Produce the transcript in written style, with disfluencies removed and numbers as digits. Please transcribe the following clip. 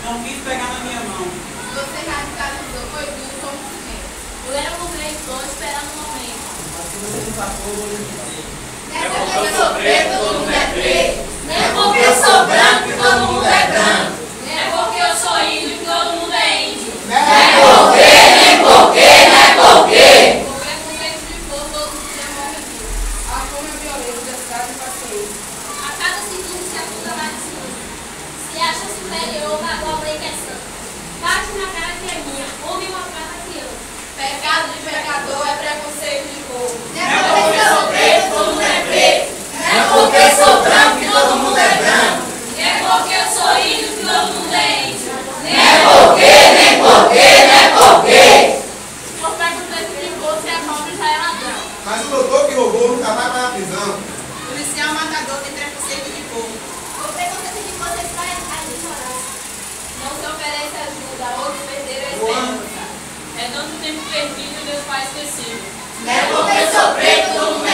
Não quis pegar na minha mão. Você radicalizou, foi duro como cimento. Eu era compreensor esperando o momento. Mas se você me sacou, eu vou lhe dizer. Não é porque eu sou preto, todo mundo é preto. Não é porque eu sou branco que todo mundo é branco. Não é porque eu sou índio que todo mundo é índio. Não é porque, nem porque, não é porque. Porque com peito de fogo todos os dias morrem vivos. A fome é violenta, desgraça e paciência. A cada segundo se acusa mais de si. Se acha superior, magoa a lei que é santa. Bate na cara que é minha, homem maltrata a criança. Pecado de pecador é preconceito de povo. Não é porque eu sou preto, todo mundo é preto. Não é porque eu sou branco que todo mundo é branco. Não é porque eu sou índio que todo mundo é índio. Não é porque, nem porque, não é porque. Por preconceito de povo, se é pobre já é ladrão. Mas o doutor que roubou nunca vai para a prisão. Policial matador tem preconceito de povo. O preconceito de povo é só a ignorância. Não se oferece ajuda, outros perderam a esperança. É tanto tempo perdido, Deus Pai esquecido. Não é porque eu sou preto, todo mundo